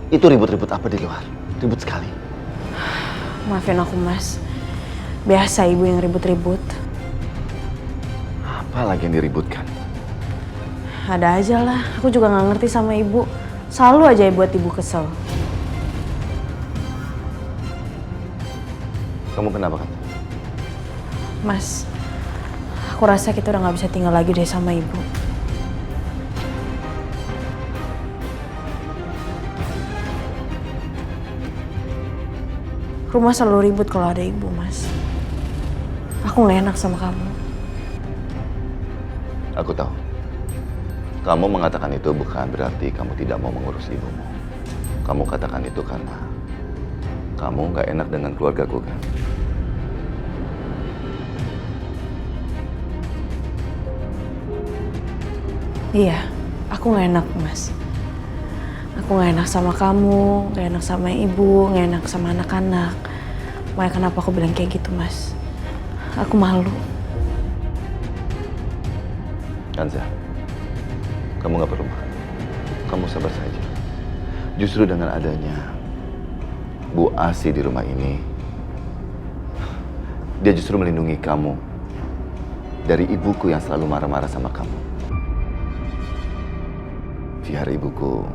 Itu ribut-ribut apa di luar? Ribut sekali. Maafin aku, Mas. Biasa ibu yang ribut-ribut. Apa lagi yang diributkan? Ada aja lah, aku juga nggak ngerti sama ibu. Selalu aja buat ibu kesel. Kamu kenapa kan? Mas, aku rasa kita udah nggak bisa tinggal lagi deh sama ibu. Rumah selalu ribut kalau ada ibu, Mas. Aku nggak enak sama kamu. Aku tahu. Kamu mengatakan itu bukan berarti kamu tidak mau mengurus ibumu. Kamu katakan itu karena kamu nggak enak dengan keluargaku kan? Iya, aku nggak enak, Mas. Aku nggak enak sama kamu, nggak enak sama ibu, nggak enak sama anak-anak. Makanya kenapa aku bilang kayak gitu, Mas? Aku malu. Kanza, kamu nggak perlu marah. Kamu sabar saja. Justru dengan adanya Bu Asi di rumah ini, dia justru melindungi kamu dari ibuku yang selalu marah-marah sama kamu. Biar ibuku,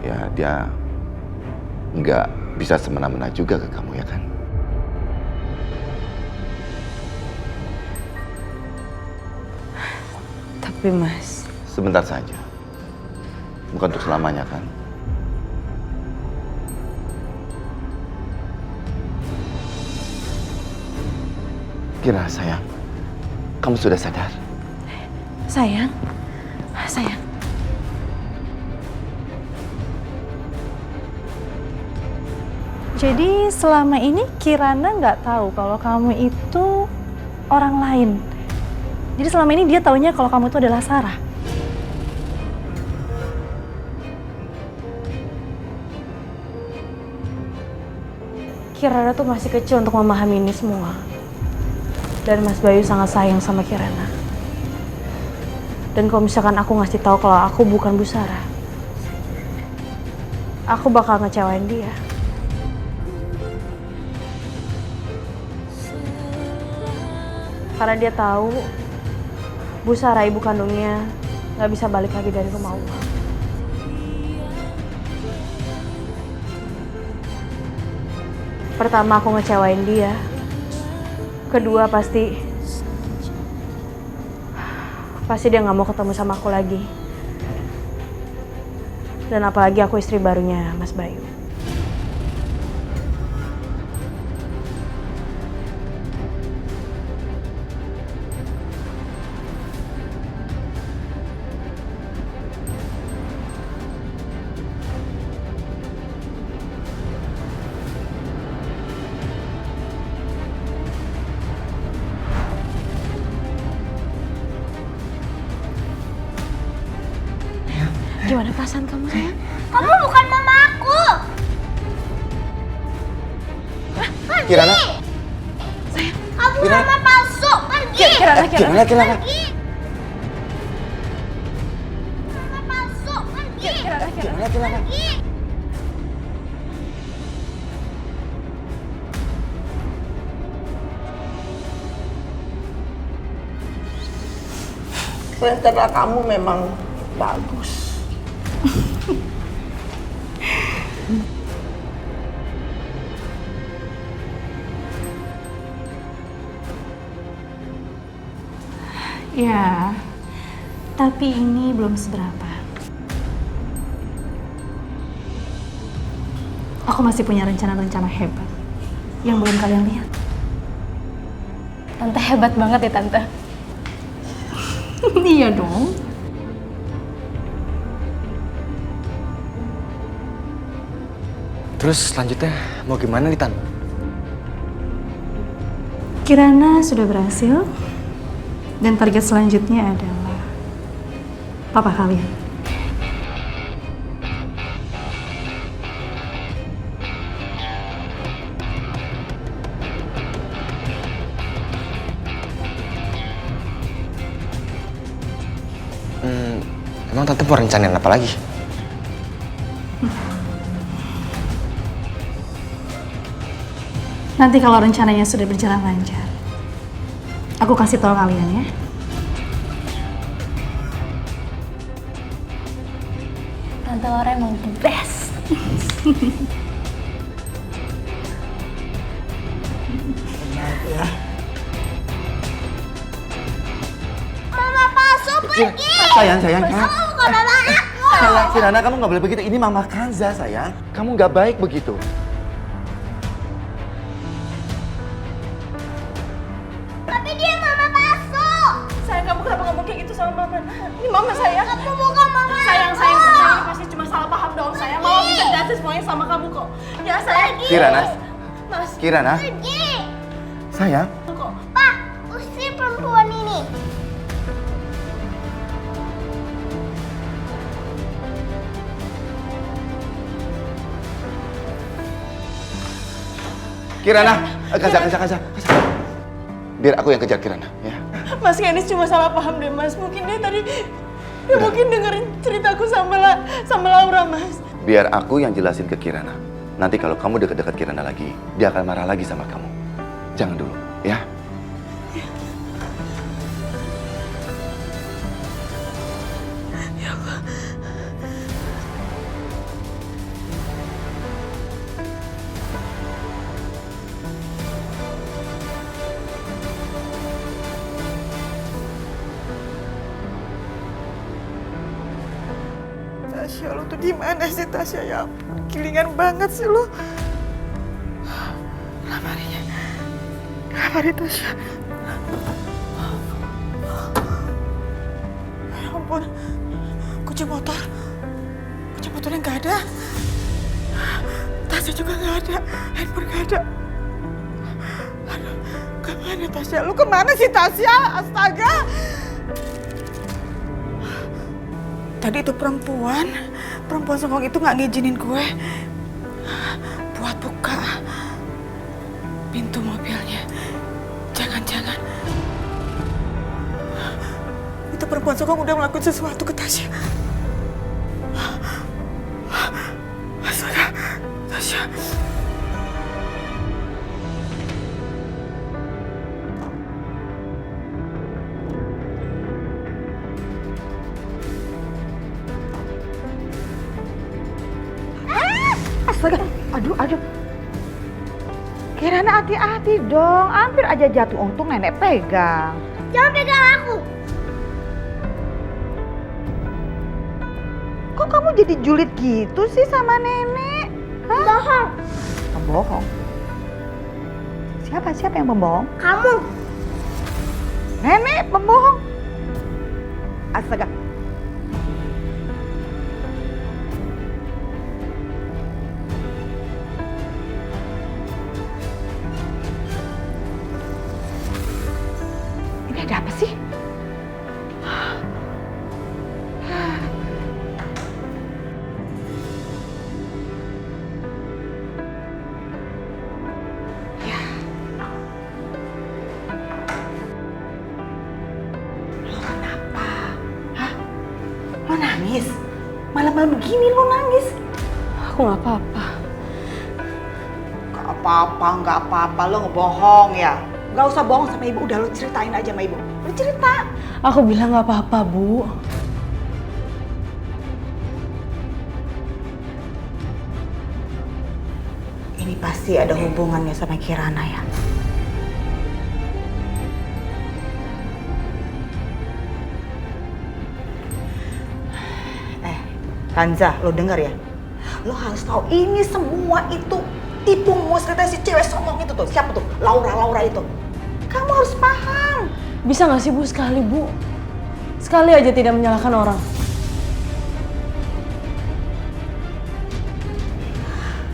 ya dia nggak bisa semena-mena juga ke kamu, ya kan? Tapi, Mas, Sebentar saja. Bukan untuk selamanya, kan? Kira, sayang, kamu sudah sadar? sayang. Jadi selama ini Kirana nggak tahu kalau kamu itu orang lain. Jadi selama ini dia taunya kalau kamu itu adalah Sarah. Kirana tuh masih kecil untuk memahami ini semua. Dan Mas Bayu sangat sayang sama Kirana. Dan kalau misalkan aku ngasih tahu kalau aku bukan Bu Sarah, aku bakal ngecewain dia. Karena dia tahu Bu Sarah, ibu kandungnya, nggak bisa balik lagi dari rumah Allah. Pertama, aku ngecewain dia. Kedua, pasti dia nggak mau ketemu sama aku lagi. Dan apalagi aku istri barunya Mas Bayu. Gimana perasaan kamu, sayang? Kamu bukan mama aku. Pergi. Kirana. Sayang. Kamu Kirana. mama palsu. Pergi. Kirana. Pergi. Mama palsu. Pergi. Pergi. Rencana kamu memang bagus. Ya, tapi ini belum seberapa. Aku masih punya rencana-rencana hebat yang belum kalian lihat. Tante hebat banget ya, Tante. Iya dong. Terus selanjutnya mau gimana nih, Tan? Kirana sudah berhasil dan target selanjutnya adalah papa kalian. Emang Tante mau rencanain apa lagi? Nanti kalau rencananya sudah berjalan lancar, aku kasih tahu kalian ya. Tante Laura emang the best. Mama palsu pergi. Sayang. Kamu bukan mama aku. Sayang, Kirana, kamu nggak boleh begitu. Ini Mama Kanza, sayang. Kamu nggak baik begitu. Tapi dia mama palsu. Sayang, kamu kenapa ngomong kayak gitu sama mama? Ini mama saya. Aku bukan mama. Sayang, ini pasti cuma salah paham doang sayang. Mama bisa jelasin semuanya sama kamu kok. Ya sayang. Kirana, Mas, Kirana, Pergi. sayang. kok. Pak, usir perempuan ini. Kirana, Kanza. Biar aku yang kejar Kirana, ya. Mas Kenis cuma salah paham deh Mas. Mungkin dia tadi mungkin dengerin ceritaku sama Laura Mas. Biar aku yang jelasin ke Kirana. Nanti kalau kamu dekat-dekat Kirana lagi, dia akan marah lagi sama kamu. Jangan dulu, ya. Tasya, lu tuh gimana sih Tasya ya? Gilingan banget sih lu. Lamari Tasya. Ya ampun, kunci motornya nggak ada. Tasya juga nggak ada, handphone nggak ada. Aduh, kemana Tasya? Lu kemana sih Tasya? Astaga! Tadi itu perempuan songong itu nggak ngizinin gue buat buka pintu mobilnya. Jangan-jangan itu perempuan songong udah melakukan sesuatu ke Tasya. Astaga, Tasya. Astaga, aduh. Kirana hati-hati dong, hampir aja jatuh, untung nenek pegang. Jangan pegang aku. Kok kamu jadi julid gitu sih sama nenek? Hah? Bohong. Pembohong? Siapa yang pembohong? Kamu. Nenek pembohong? Astaga. Ini ada apa sih? Lo nangis? Malam-malam begini lo nangis? Aku nggak apa-apa. Nggak apa-apa, lo ngebohong ya? Nggak usah bohong sama ibu, udah lo ceritain aja sama ibu. Lo cerita. Aku bilang nggak apa-apa, Bu. Ini pasti ada hubungannya sama Kirana ya? Kanza, lo denger ya? Lo harus tahu ini semua itu tipu muslihatnya si cewek songong itu tuh. Siapa tuh? Laura itu. Kamu harus paham. Bisa nggak sih, Bu, sekali, Bu? Sekali aja tidak menyalahkan orang.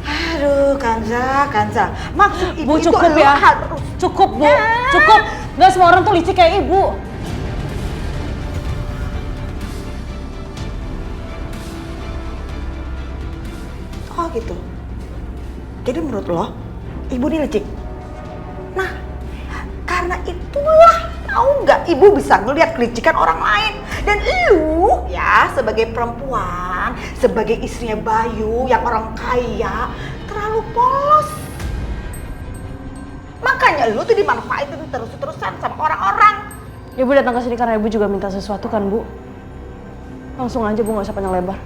Aduh, Kanza. Maksud ibu Bu, cukup itu ya. harus... Cukup, Bu. Cukup. Nggak semua orang tuh licik kayak Ibu. Oh gitu. Jadi menurut lo, ibu ini licik? Nah, karena itulah tahu nggak ibu bisa ngelihat kelicikan orang lain. Dan lu ya sebagai perempuan, sebagai istrinya Bayu yang orang kaya, terlalu polos. Makanya lu tuh dimanfaatin terus-terusan sama orang-orang. Ibu datang ke sini karena ibu juga minta sesuatu kan, Bu? Langsung aja, Bu, nggak usah panjang lebar.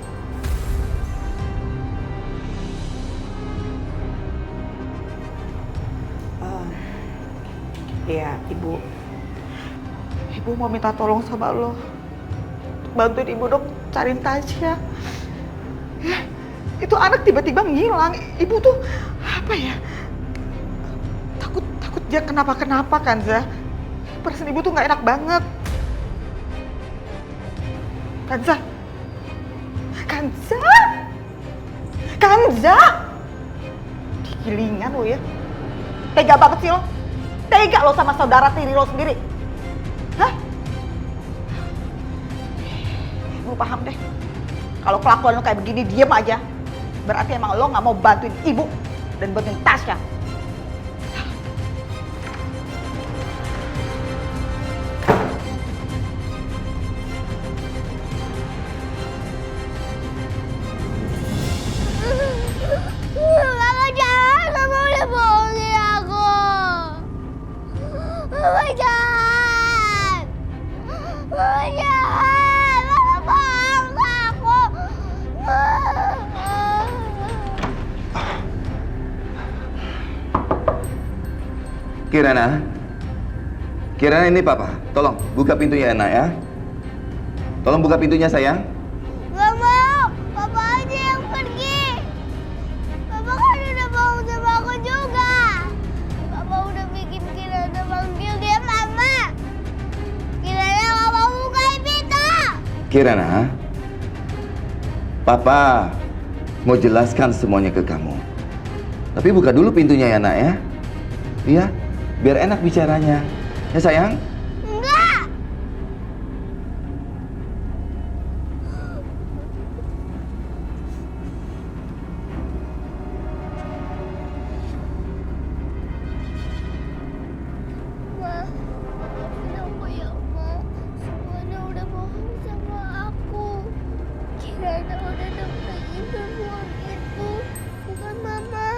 Iya, Ibu. Ibu mau minta tolong sama lo. Bantuin Ibu dong cariin Tasya. Ya, itu anak tiba-tiba ngilang. Ibu tuh apa ya? Takut dia kenapa-kenapa kan, Za? Perasaan Ibu tuh nggak enak banget. Kanza. Kanza. Kanza. Digilingan lo ya. Tega banget sih lo. Tega lo sama saudara tiri lo sendiri. Hah? Ibu paham deh. Kalau kelakuan lo kayak begini diem aja. Berarti emang lo gak mau bantuin ibu dan bantuin Tasya. Mama jangan, Mama udah bohongin aku. Mama jangan. Mama jangan. Mama bohong ke aku. Kirana, Kirana ini papa. Tolong buka pintunya nak ya. Tolong buka pintunya sayang. Gak mau, Papa aja yang pergi. Papa kan udah bohong sama aku juga. Papa udah bikin Kirana manggil dia Mama. Kirana gak mau bukain pintu. Kirana, papa mau jelaskan semuanya ke kamu. Tapi buka dulu pintunya ya nak ya. Iya, biar enak bicaranya. Ya sayang? Enggak. Ma, maafin aku ya, Ma. Semuanya udah bohong sama aku. Kirana udah dapetin perempuan itu, bukan Mama.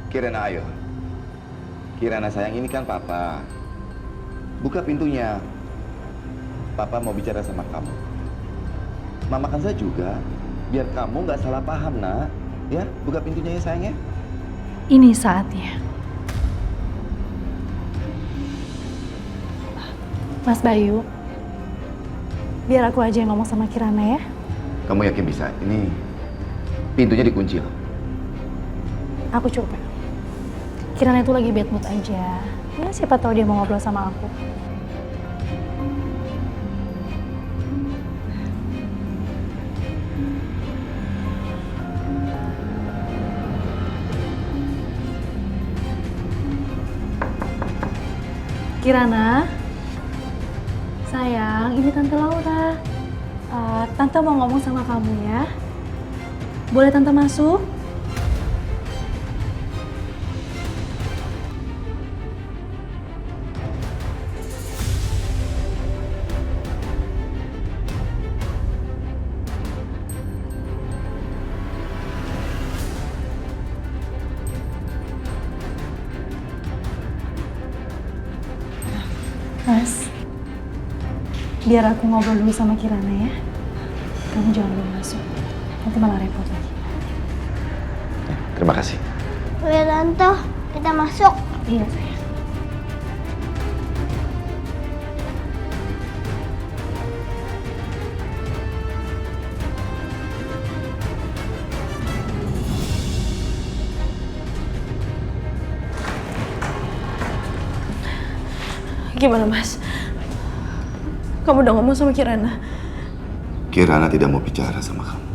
Kirana ayo. Kirana sayang, ini kan papa. Buka pintunya. Papa mau bicara sama kamu. Mama Kanza juga. Biar kamu nggak salah paham nak. Ya, buka pintunya ya sayang ya. Ini saatnya. Mas Bayu, biar aku aja yang ngomong sama Kirana ya. Kamu yakin bisa? Ini pintunya dikunci loh. Aku coba. Kirana itu lagi bad mood aja. Ya siapa tahu dia mau ngobrol sama aku. Kirana, sayang, ini Tante Laura. Tante mau ngomong sama kamu ya. Boleh Tante masuk? Mas, biar aku ngobrol dulu sama Kirana ya. Kamu jangan dulu masuk, nanti malah repot lagi. Terima kasih. Ya Tante, kita masuk. Iya sayang. Gimana, Mas? Kamu udah ngomong sama Kirana? Kirana tidak mau bicara sama kamu.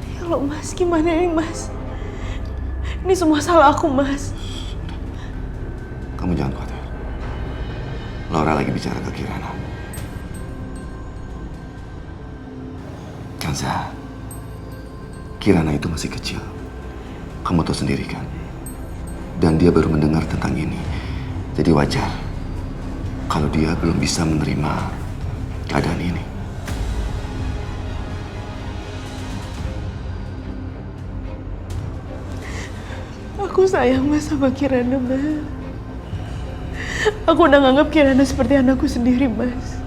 Ya Allah, Mas. Gimana ini, Mas? Ini semua salah aku, Mas. Kamu jangan khawatir. Laura lagi bicara ke Kirana. Kanza, Kirana itu masih kecil. Kamu tahu sendiri kan? Dan dia baru mendengar tentang ini. Jadi wajar kalau dia belum bisa menerima keadaan ini. Aku sayang Mas sama Kirana, Mas. Aku udah nganggap Kirana seperti anakku sendiri, Mas.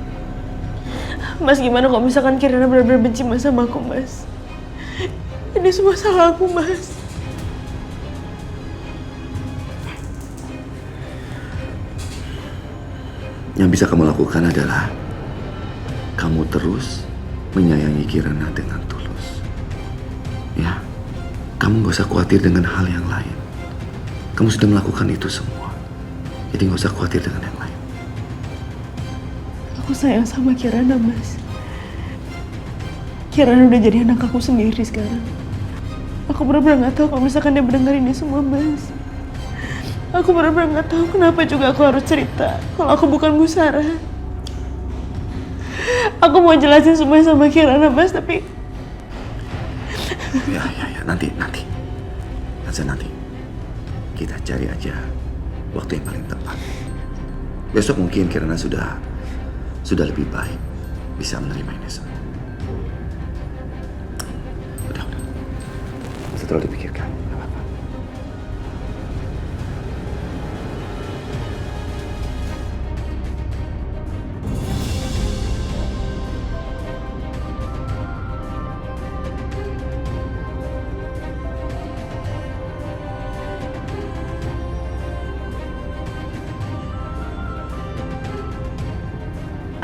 Mas, gimana kalau misalkan Kirana benar-benar benci Mas sama aku, Mas? Ini semua salah aku, Mas. Yang bisa kamu lakukan adalah kamu terus menyayangi Kirana dengan tulus. Ya, kamu gak usah khawatir dengan hal yang lain. Kamu sudah melakukan itu semua. Jadi gak usah khawatir dengan yang lain. Aku sayang sama Kirana, Mas. Kirana udah jadi anak aku sendiri sekarang. Aku benar-benar gak tahu kalau misalkan dia mendengar ini semua, Mas. Aku benar-benar gak tahu kenapa juga aku harus cerita kalau aku bukan Bu Sarah. Aku mau jelasin semuanya sama Kirana, Mas, tapi... Ya, nanti. Nanti. Kita cari aja waktu yang paling tepat. Besok mungkin Kirana sudah lebih baik bisa menerima ini semua. Udah. Nggak usah terlalu dipikirkan. Nggak apa-apa.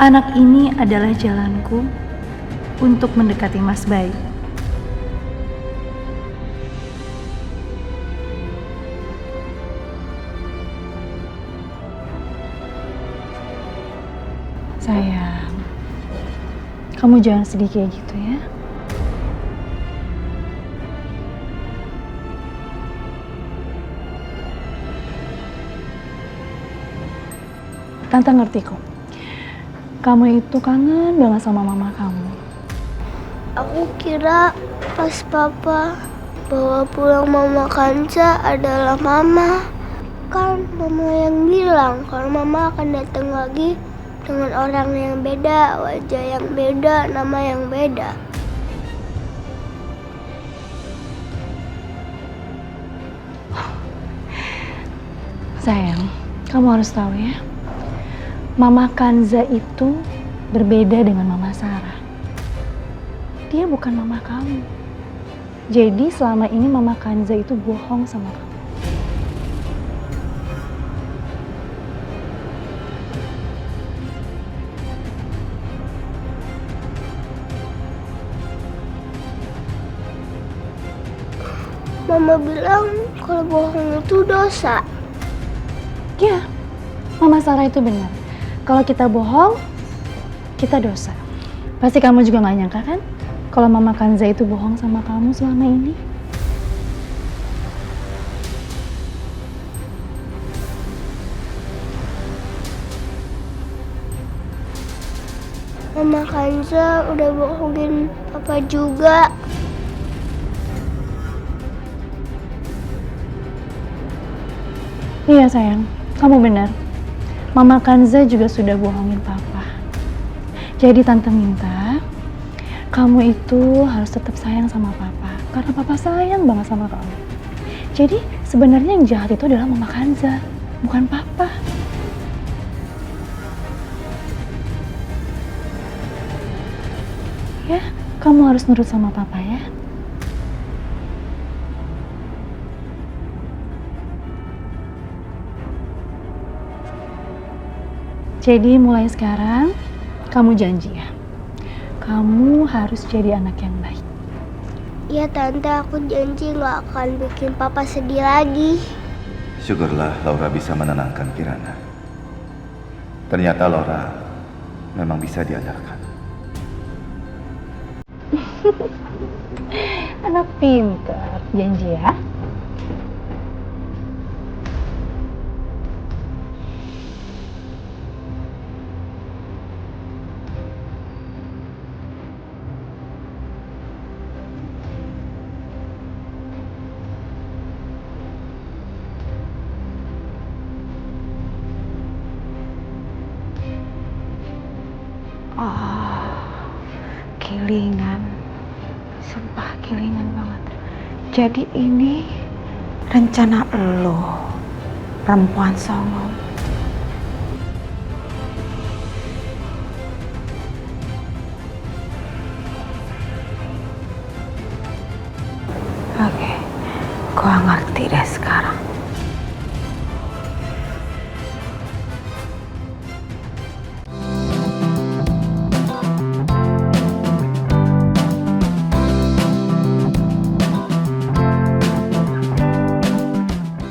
Anak ini adalah jalanku untuk mendekati Mas Bayu. Sayang, kamu jangan sedih kayak gitu ya. Tante ngerti kok. Kamu itu kangen banget sama mama kamu. Aku kira pas papa bawa pulang mama Kanza adalah mama. Kan mama yang bilang kalau mama akan datang lagi dengan orang yang beda, wajah yang beda, nama yang beda. Sayang, kamu harus tahu ya. Mama Kanza itu berbeda dengan Mama Sarah. Dia bukan mama kamu. Jadi selama ini Mama Kanza itu bohong sama kamu. Mama bilang kalau bohong itu dosa. Ya, Mama Sarah itu benar. Kalau kita bohong, kita dosa. Pasti kamu juga gak nyangka kan? Kalau Mama Kanza itu bohong sama kamu selama ini. Mama Kanza udah bohongin papa juga. Iya sayang, kamu benar. Mama Kanza juga sudah bohongin papa. Jadi tante minta kamu itu harus tetap sayang sama papa. Karena papa sayang banget sama kamu. Jadi sebenarnya yang jahat itu adalah Mama Kanza, bukan papa. Ya, kamu harus nurut sama papa ya. Jadi mulai sekarang, kamu janji ya, kamu harus jadi anak yang baik. Iya tante, aku janji gak akan bikin papa sedih lagi. Syukurlah Laura bisa menenangkan Kirana. Ternyata Laura memang bisa diandalkan. Anak pintar, janji ya. Kilingan, sumpah kilingan banget. Jadi ini rencana lo, perempuan songong. Oke, gua ngerti deh sekarang.